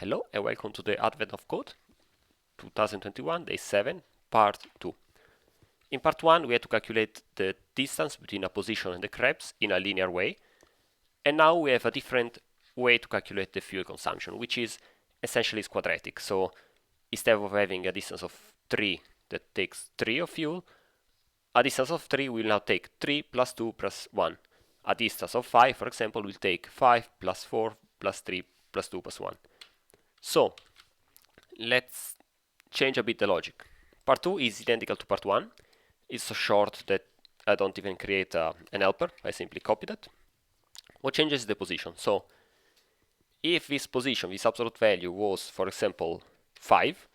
Hello and welcome to the Advent of Code 2021, day 7, part 2. In part 1 we had to calculate the distance between a position and the crabs in a linear way, and now we have a different way to calculate the fuel consumption, which is essentially quadratic. So instead of having a distance of 3 that takes 3 of fuel, a distance of 3 will now take 3 plus 2 plus 1. A distance of 5, for example, will take 5 plus 4 plus 3 plus 2 plus 1. So let's change a bit the logic. Part 2 is identical to part 1. It's so short that I don't even create an helper. I simply copy that. What changes is the position. So if this position, this absolute value was, for example, 5,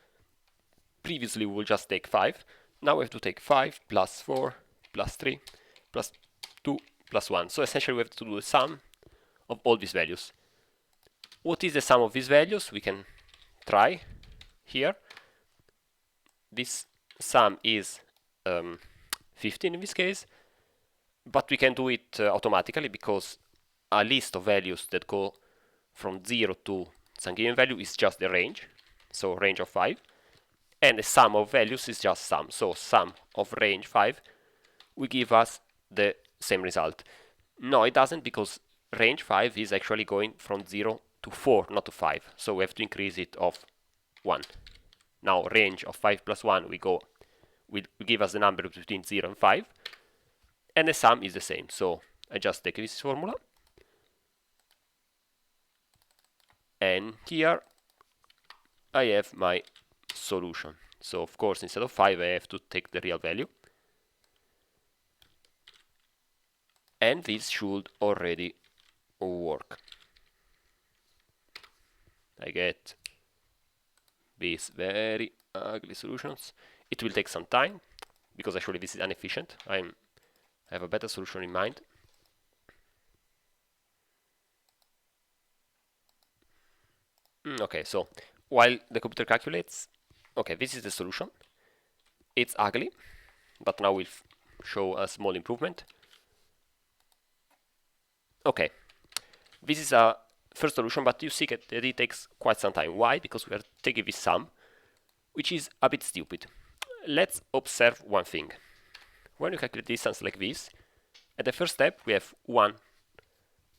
previously we will just take 5. Now we have to take 5 plus 4 plus 3 plus 2 plus 1. So essentially we have to do the sum of all these values. What is the sum of these values? We can try here. This sum is 15 in this case, but we can do it automatically because a list of values that go from 0 to some given value is just the range, so range of 5, and the sum of values is just sum, so sum of range 5 will give us the same result. No, it doesn't, because range 5 is actually going from 0 to 4, not to 5, so we have to increase it of 1. Now range of 5 plus 1 will give us the number between 0 and 5, and the sum is the same. So I just take this formula, and here I have my solution. So of course instead of 5 I have to take the real value, and this should already work. I get these very ugly solutions. It will take some time because actually this is inefficient. I have a better solution in mind. Okay, so while the computer calculates, okay, this is the solution. It's ugly, but now we'll show a small improvement. Okay, this is a first solution, but you see that it takes quite some time. Why? Because we are taking this sum, which is a bit stupid. Let's observe one thing. When you calculate distance like this, at the first step we have 1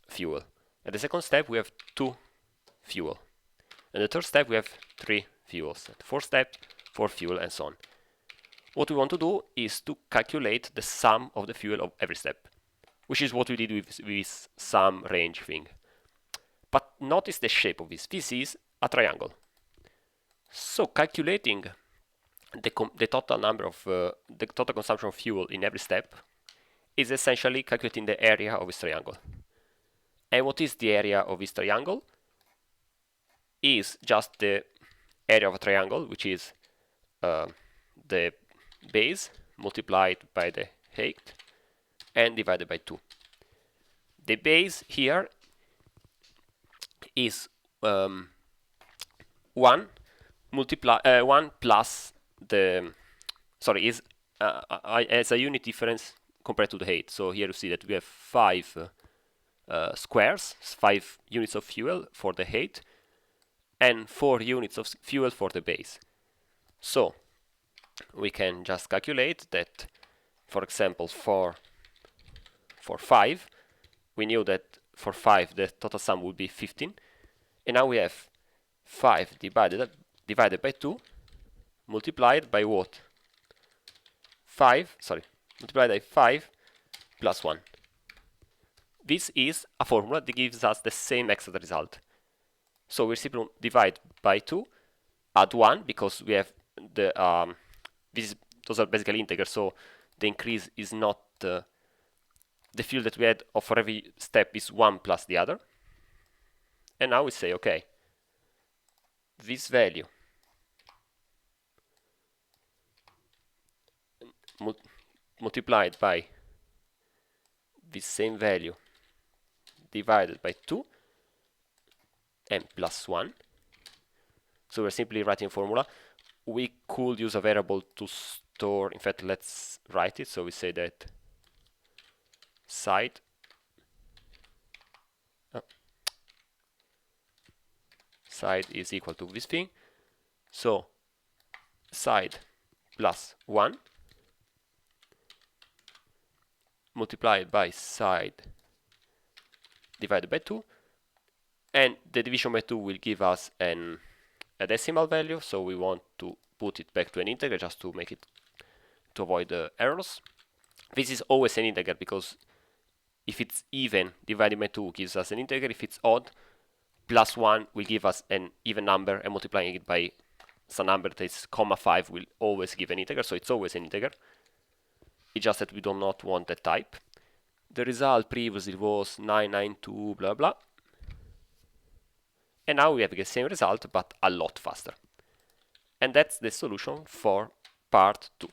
fuel. At the second step we have 2 fuel. And the third step we have 3 fuels. At the fourth step, 4 fuel, and so on. What we want to do is to calculate the sum of the fuel of every step, which is what we did with this sum range thing. But notice the shape of this. This is a triangle. So calculating the total number of the total consumption of fuel in every step is essentially calculating the area of this triangle. And what is the area of this triangle? Is just the area of a triangle, which is the base multiplied by the height and divided by 2. The base here is 1 plus the, sorry, is as a unit difference compared to the height. So here you see that we have 5 squares, 5 units of fuel for the height, and 4 units of fuel for the base. So we can just calculate that, for example, for 5, we knew that for 5 the total sum would be 15, and now we have 5 divided by 2 multiplied by what? Multiplied by 5 plus 1. This is a formula that gives us the same exact result. So we simply divide by 2, add 1, because we have the those are basically integers, so the increase is not the fuel that we had for every step is 1 plus the other. And now we say, okay, this value multiplied by this same value divided by 2 and plus 1. So we're simply writing a formula. We could use a variable to store, in fact, let's write it. So we say that side side is equal to this thing. So side plus 1 multiplied by side divided by 2, and the division by 2 will give us a decimal value, so we want to put it back to an integer just to make it, to avoid the errors. This is always an integer because if it's even, divided by 2 gives us an integer. If it's odd, plus 1 will give us an even number, and multiplying it by some number that is comma 5 will always give an integer, so it's always an integer. It's just that we do not want that type. The result previously was 992 blah blah, and now we have the same result but a lot faster. And that's the solution for part 2.